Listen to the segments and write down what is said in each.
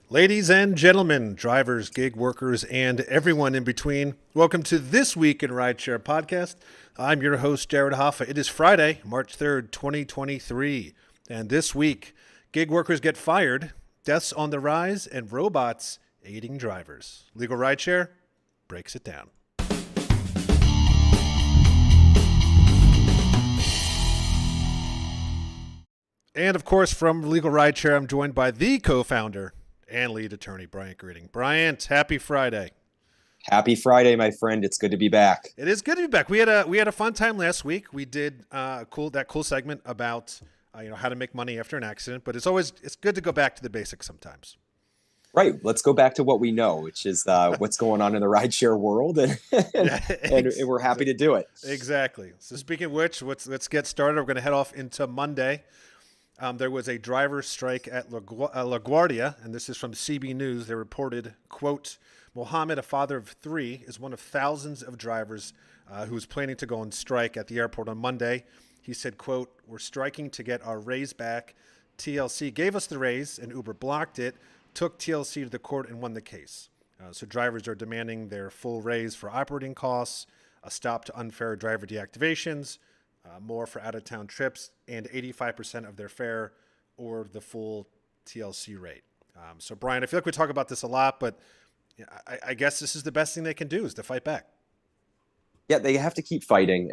Ladies and gentlemen, drivers, gig workers, and everyone in between, welcome to this week in Rideshare podcast. I'm your host, Jared Hoffa. It is Friday, March 3rd, 2023. And this week, gig workers get fired, deaths on the rise, and robots aiding drivers. Legal Rideshare breaks it down. And of course, from Legal Rideshare, I'm joined by the co-founder and lead attorney, Bryant Greeting. Bryant, happy Friday. Happy Friday, my friend. It's good to be back. It is good to be back. We had a fun time last week. We did cool segment about how to make money after an accident, but it's good to go back to the basics sometimes. Right. Let's go back to what we know, which is what's going on in the rideshare world, and we're happy to do it. Exactly. So speaking of which, let's get started. We're going to head off into Monday. There was a driver strike at LaGuardia, and this is from CB News. They reported, quote, Mohammed, a father of three, is one of thousands of drivers who was planning to go on strike at the airport on Monday. He said, quote, we're striking to get our raise back. TLC gave us the raise, and Uber blocked it, took TLC to the court, and won the case. So drivers are demanding their full raise for operating costs, a stop to unfair driver deactivations, more for out-of-town trips, and 85% of their fare or the full TLC rate. So, Brian, I feel like we talk about this a lot, but I guess this is the best thing they can do is to fight back. Yeah, they have to keep fighting.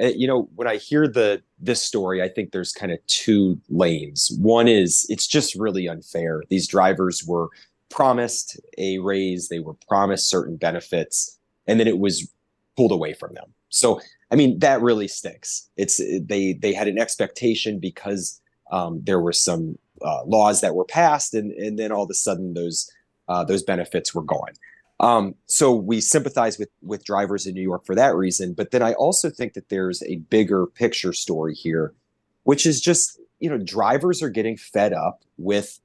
When I hear this story, I think there's kind of two lanes. One is it's just really unfair. These drivers were promised a raise, they were promised certain benefits, and then it was pulled away from them. So, I mean, that really stinks. They had an expectation because there were some laws that were passed, and then all of a sudden those benefits were gone. So we sympathize with drivers in New York for that reason. But then I also think that there's a bigger picture story here, which is just, drivers are getting fed up with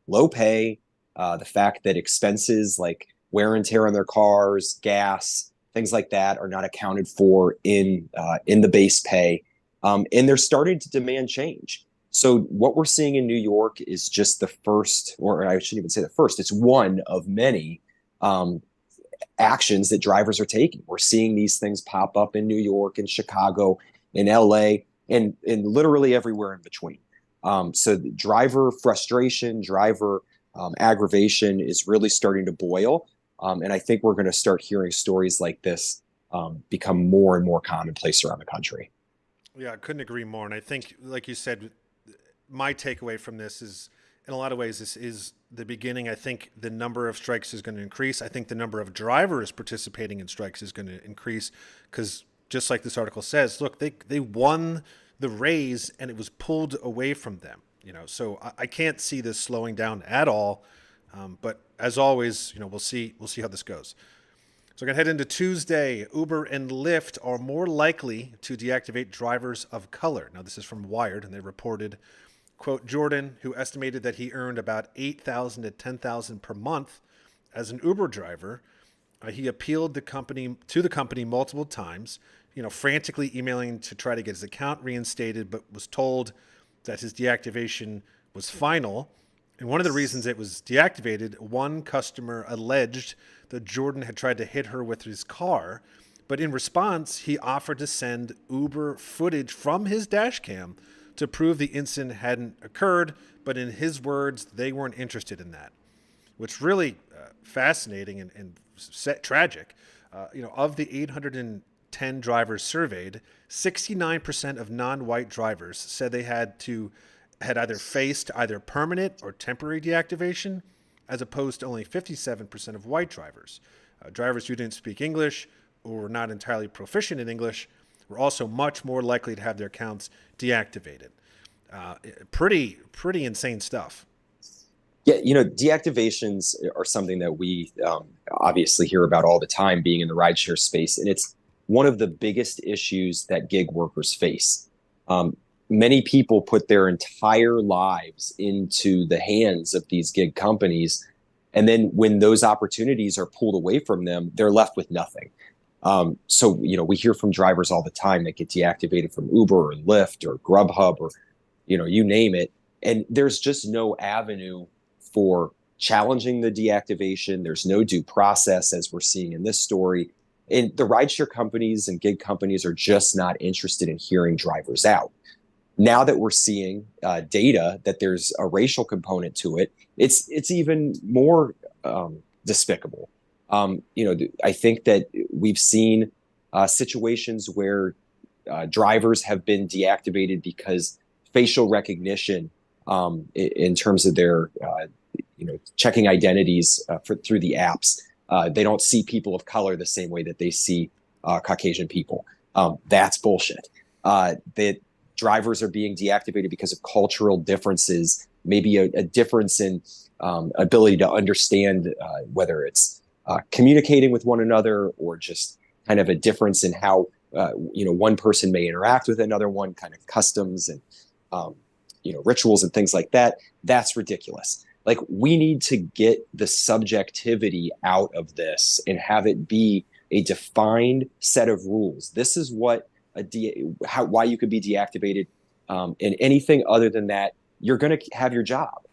low pay, the fact that expenses like wear and tear on their cars, gas, things like that are not accounted for in the base pay, and they're starting to demand change. So what we're seeing in New York is just the first, or I shouldn't even say the first, it's one of many actions that drivers are taking. We're seeing these things pop up in New York, in Chicago, in LA, and literally everywhere in between. So the driver frustration, driver aggravation is really starting to boil. And I think we're going to start hearing stories like this become more and more commonplace around the country. Yeah, I couldn't agree more. And I think, like you said, my takeaway from this is, in a lot of ways, this is the beginning. I think the number of strikes is going to increase. I think the number of drivers participating in strikes is going to increase because, just like this article says, look, they won the raise and it was pulled away from them. So I can't see this slowing down at all. But as always, we'll see how this goes. So we're going to head into Tuesday. Uber and Lyft are more likely to deactivate drivers of color. Now, this is from Wired, and they reported, quote, Jordan, who estimated that he earned about $8,000 to $10,000 per month as an Uber driver, he appealed to the company multiple times, frantically emailing to try to get his account reinstated, but was told that his deactivation was final. And one of the reasons it was deactivated, one customer alleged that Jordan had tried to hit her with his car, but in response, he offered to send Uber footage from his dash cam to prove the incident hadn't occurred, but in his words, they weren't interested in that, which really fascinating and tragic. Of the 810 drivers surveyed, 69% of non-white drivers said they had either faced either permanent or temporary deactivation, as opposed to only 57% of white drivers. Drivers who didn't speak English or were not entirely proficient in English were also much more likely to have their accounts deactivated. Pretty insane stuff. Yeah, deactivations are something that we obviously hear about all the time being in the rideshare space, and it's one of the biggest issues that gig workers face. Many people put their entire lives into the hands of these gig companies. And then when those opportunities are pulled away from them, they're left with nothing. So we hear from drivers all the time that get deactivated from Uber or Lyft or Grubhub or, you name it. And there's just no avenue for challenging the deactivation. There's no due process, as we're seeing in this story. And the rideshare companies and gig companies are just not interested in hearing drivers out. Now that we're seeing data that there's a racial component to it, it's even more despicable. I think that we've seen situations where drivers have been deactivated because facial recognition, in terms of their checking identities through the apps, they don't see people of color the same way that they see Caucasian people. That's bullshit. That drivers are being deactivated because of cultural differences, maybe a difference in ability to understand whether it's communicating with one another or just kind of a difference in how one person may interact with another one, kind of customs and rituals and things like that. That's ridiculous. Like, we need to get the subjectivity out of this and have it be a defined set of rules. This is what why you could be deactivated, and anything other than that, you're going to have your job.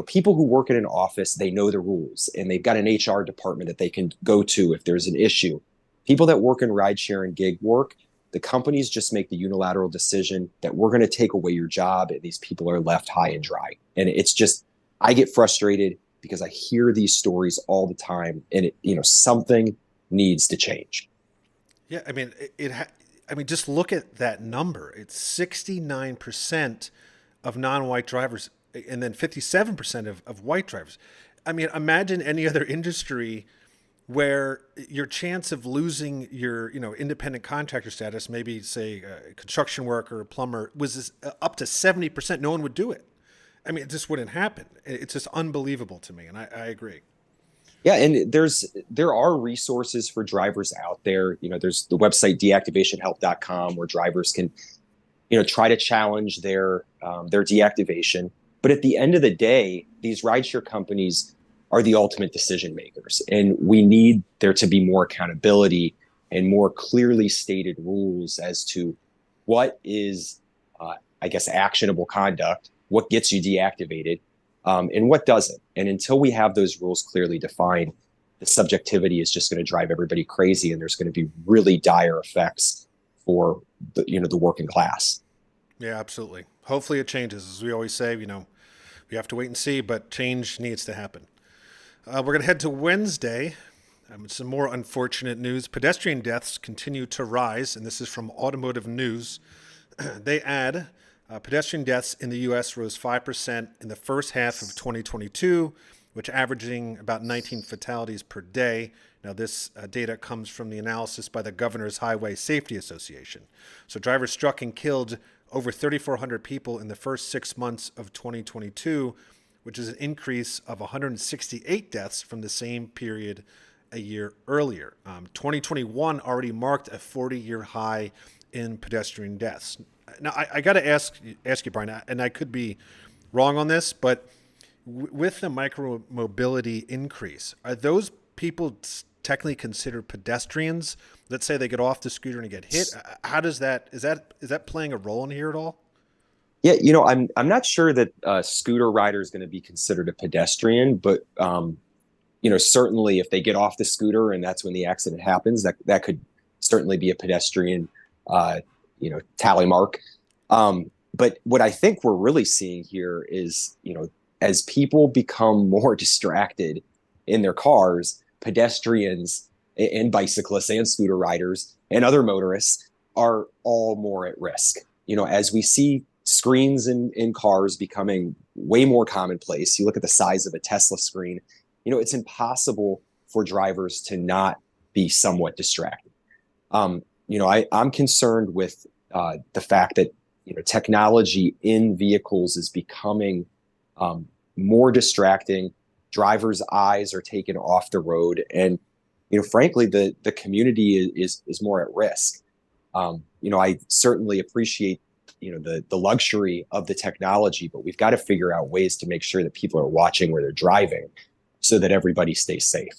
People who work in an office, they know the rules and they've got an HR department that they can go to if there's an issue. People that work in rideshare and gig work, the companies just make the unilateral decision that we're going to take away your job, and these people are left high and dry. And it's just, I get frustrated because I hear these stories all the time, and something needs to change. Yeah, I mean, just look at that number. It's 69% of non-white drivers, and then 57% of white drivers. I mean, imagine any other industry where your chance of losing your, independent contractor status, maybe say a construction worker, a plumber, was up to 70%. No one would do it. I mean, it just wouldn't happen. It's just unbelievable to me, and I agree. Yeah, and there are resources for drivers out there. There's the website deactivationhelp.com where drivers can, try to challenge their deactivation. But at the end of the day, these rideshare companies are the ultimate decision makers, and we need there to be more accountability and more clearly stated rules as to what is, actionable conduct, what gets you deactivated, and what doesn't. And until we have those rules clearly defined, the subjectivity is just going to drive everybody crazy, and there's going to be really dire effects for the working class. Yeah, absolutely. Hopefully it changes. As we always say, we have to wait and see, but change needs to happen. We're going to head to Wednesday. Some more unfortunate news. Pedestrian deaths continue to rise, and this is from Automotive News. They add pedestrian deaths in the U.S. rose 5% in the first half of 2022, which averaging about 19 fatalities per day. Now, this data comes from the analysis by the Governor's Highway Safety Association. So drivers struck and killed over 3,400 people in the first 6 months of 2022, which is an increase of 168 deaths from the same period a year earlier. 2021 already marked a 40-year high in pedestrian deaths. Now, I got to ask you, Brian, and I could be wrong on this, but with the micromobility increase, are those people technically considered pedestrians? Let's say they get off the scooter and get hit. How does that is that playing a role in here at all? Yeah, I'm not sure that a scooter rider is going to be considered a pedestrian, but certainly if they get off the scooter and that's when the accident happens, that could certainly be a pedestrian, tally mark. But what I think we're really seeing here is, as people become more distracted in their cars, pedestrians and bicyclists and scooter riders and other motorists are all more at risk. As we see screens in cars becoming way more commonplace, you look at the size of a Tesla screen, it's impossible for drivers to not be somewhat distracted. I'm concerned with the fact that technology in vehicles is becoming more distracting. Drivers' eyes are taken off the road, and frankly, the community is more at risk. I certainly appreciate the luxury of the technology, but we've got to figure out ways to make sure that people are watching where they're driving, so that everybody stays safe.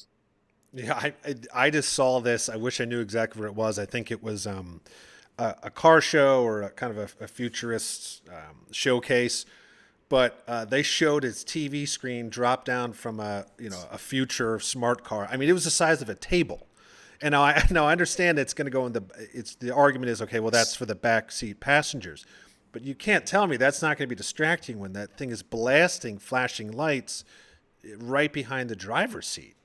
Yeah, I just saw this. I wish I knew exactly where it was. I think it was a car show or a kind of a futurist showcase. but they showed its TV screen drop down from a future smart car. I mean, it was the size of a table. And now I now I understand it's going to go in the argument is okay. Well, that's for the back seat passengers, but you can't tell me that's not going to be distracting when that thing is blasting flashing lights right behind the driver's seat.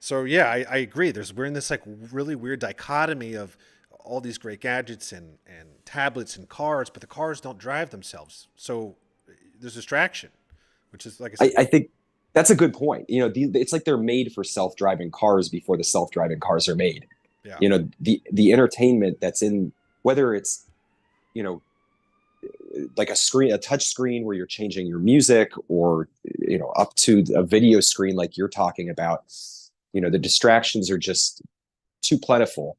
So yeah, I agree. We're in this like really weird dichotomy of all these great gadgets and tablets and cars, but the cars don't drive themselves. So there's distraction, which is like I said. I think that's a good point. It's like they're made for self-driving cars before the self-driving cars are made. Yeah. The entertainment that's in, whether it's, you know, like a touch screen where you're changing your music, or, up to a video screen like you're talking about, the distractions are just too plentiful.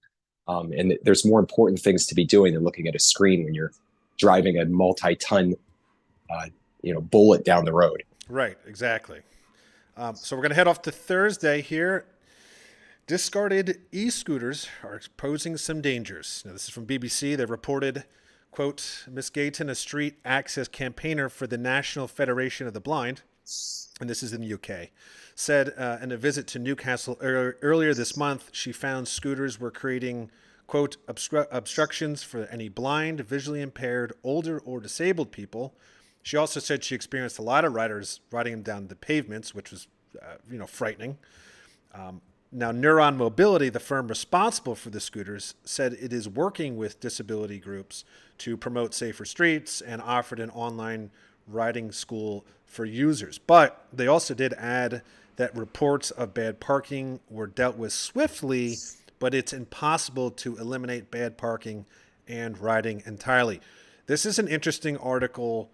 And there's more important things to be doing than looking at a screen when you're driving a multi-ton, bullet down the road. Right, exactly. So we're going to head off to Thursday here. Discarded e-scooters are posing some dangers. Now, this is from BBC. They reported, quote, Miss Gayton, a street access campaigner for the National Federation of the Blind, and this is in the UK, said in a visit to Newcastle earlier this month, she found scooters were creating, quote, obstructions for any blind, visually impaired, older, or disabled people. She also said she experienced a lot of riders riding them down the pavements, which was, frightening. Now, Neuron Mobility, the firm responsible for the scooters, said it is working with disability groups to promote safer streets and offered an online riding school for users. But they also did add that reports of bad parking were dealt with swiftly, but it's impossible to eliminate bad parking and riding entirely. This is an interesting article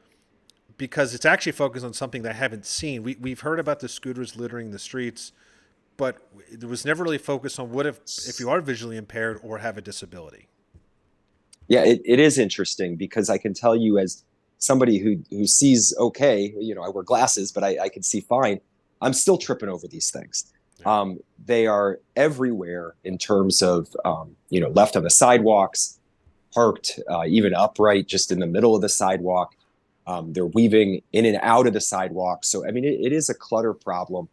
because it's actually focused on something that I haven't seen. We've heard about the scooters littering the streets, but it was never really focused on what if you are visually impaired or have a disability. Yeah, it is interesting because I can tell you, as somebody who sees okay, I wear glasses, but I can see fine. I'm still tripping over these things. Yeah. They are everywhere in terms of, left on the sidewalks, parked, even upright, just in the middle of the sidewalk. They're weaving in and out of the sidewalk. So, I mean, it is a clutter problem,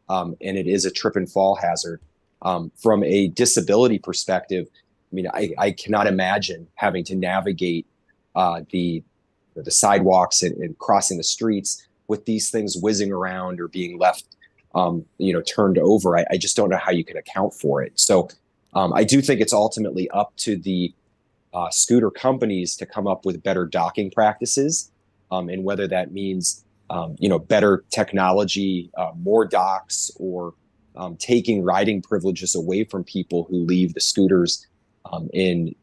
and it is a trip and fall hazard. From a disability perspective, I mean, I cannot imagine having to navigate the sidewalks and crossing the streets with these things whizzing around or being left, turned over. I just don't know how you can account for it. So I do think it's ultimately up to the scooter companies to come up with better docking practices, and whether that means, better technology, more docks, or taking riding privileges away from people who leave the scooters in,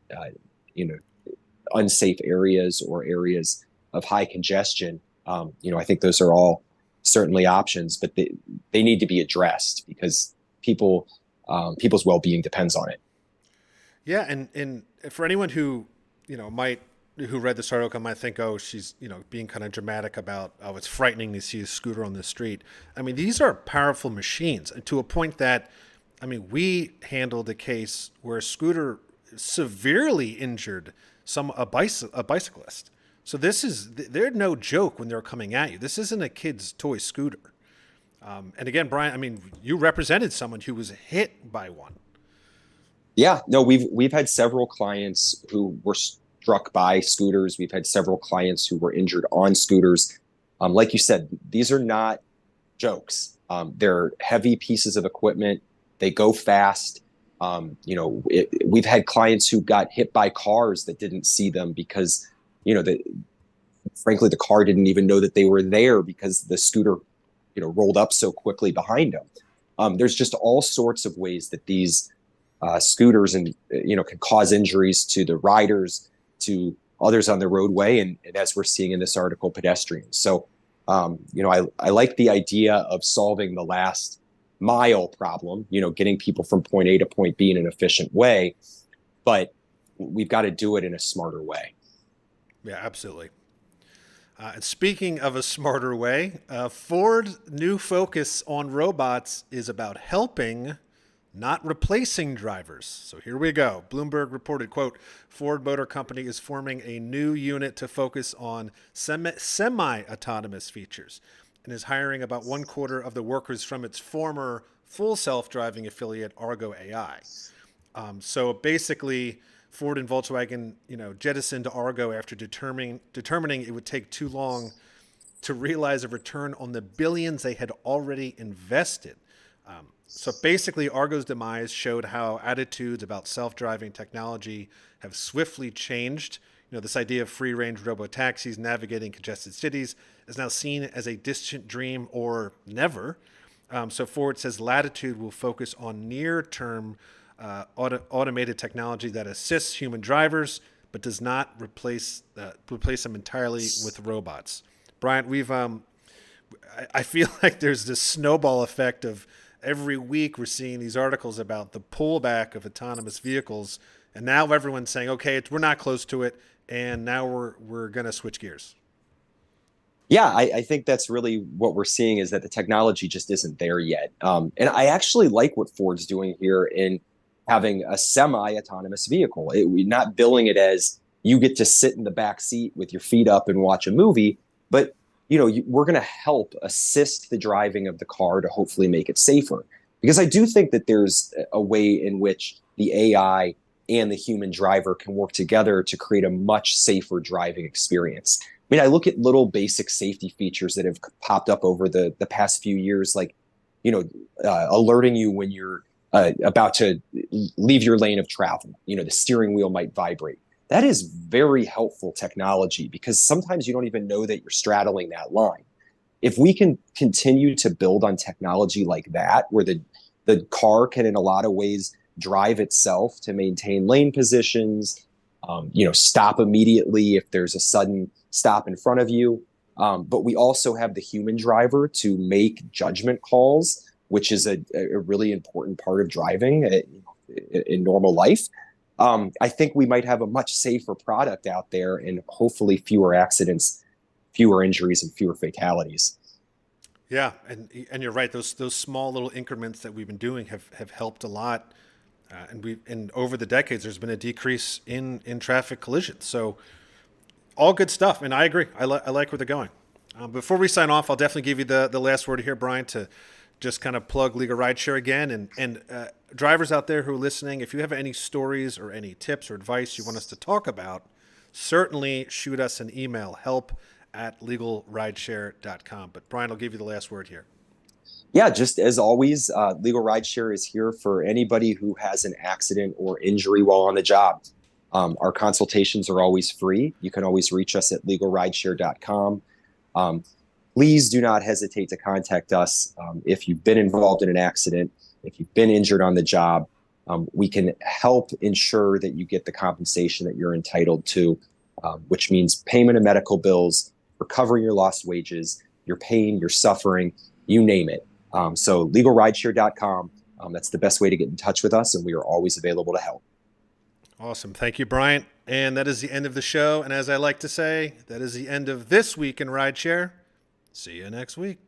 unsafe areas or areas of high congestion. I think those are all certainly options, but they need to be addressed because people's well-being depends on it. Yeah, and for anyone who who read this article might think, oh, she's being kind of dramatic about, oh, it's frightening to see a scooter on the street. I mean, these are powerful machines, and to a point that, I mean, we handled a case where a scooter severely injured a bicyclist. So they're no joke when they're coming at you. This isn't a kid's toy scooter. And again, Brian, I mean, you represented someone who was hit by one. Yeah, no, we've had several clients who were struck by scooters. We've had several clients who were injured on scooters. Like you said, these are not jokes. They're heavy pieces of equipment. They go fast. We've had clients who got hit by cars that didn't see them because, frankly, the car didn't even know that they were there because the scooter, rolled up so quickly behind them. There's just all sorts of ways that these scooters can cause injuries to the riders, to others on the roadway, and as we're seeing in this article, pedestrians. So, I like the idea of solving the last mile problem, getting people from point A to point B in an efficient way, but we've got to do it in a smarter way. Yeah, absolutely. And speaking of a smarter way, Ford's new focus on robots is about helping not replacing drivers. So here we go. Bloomberg reported, quote, Ford Motor Company is forming a new unit to focus on semi-autonomous features and is hiring about 1/4 of the workers from its former full self-driving affiliate Argo AI. So basically, Ford and Volkswagen, jettisoned Argo after determining it would take too long to realize a return on the billions they had already invested. So basically, Argo's demise showed how attitudes about self-driving technology have swiftly changed. This idea of free-range robo-taxis navigating congested cities is now seen as a distant dream or never. So Ford says Latitude will focus on near-term automated technology that assists human drivers, but does not replace them entirely with robots. Bryant, I feel like there's this snowball effect of every week we're seeing these articles about the pullback of autonomous vehicles, and now everyone's saying, okay, we're not close to it, and now we're going to switch gears. Yeah, I think that's really what we're seeing is that the technology just isn't there yet. And I actually like what Ford's doing here in having a semi-autonomous vehicle. We're not billing it as you get to sit in the back seat with your feet up and watch a movie, but we're going to help assist the driving of the car to hopefully make it safer. Because I do think that there's a way in which the AI and the human driver can work together to create a much safer driving experience. I mean, I look at little basic safety features that have popped up over the past few years, like, alerting you when you're about to leave your lane of travel. The steering wheel might vibrate. That is very helpful technology because sometimes you don't even know that you're straddling that line. If we can continue to build on technology like that, where the car can in a lot of ways drive itself to maintain lane positions, stop immediately if there's a sudden stop in front of you. But we also have the human driver to make judgment calls, which is a really important part of driving in normal life. I think we might have a much safer product out there and hopefully fewer accidents, fewer injuries, and fewer fatalities. Yeah, and you're right. Those small little increments that we've been doing have helped a lot. And over the decades, there's been a decrease in traffic collisions. So all good stuff. And I agree. I like where they're going. Before we sign off, I'll definitely give you the last word here, Brian, to just kind of plug Legal Rideshare again. And drivers out there who are listening, if you have any stories or any tips or advice you want us to talk about, certainly shoot us an email, help@legalrideshare.com. But Brian, I'll give you the last word here. Yeah, just as always, Legal Rideshare is here for anybody who has an accident or injury while on the job. Our consultations are always free. You can always reach us at legalrideshare.com. Please do not hesitate to contact us if you've been involved in an accident, if you've been injured on the job. We can help ensure that you get the compensation that you're entitled to, which means payment of medical bills, recovering your lost wages, your pain, your suffering, you name it. So legalrideshare.com, that's the best way to get in touch with us, and we are always available to help. Awesome. Thank you, Bryant. And that is the end of the show. And as I like to say, that is the end of this week in Rideshare. See you next week.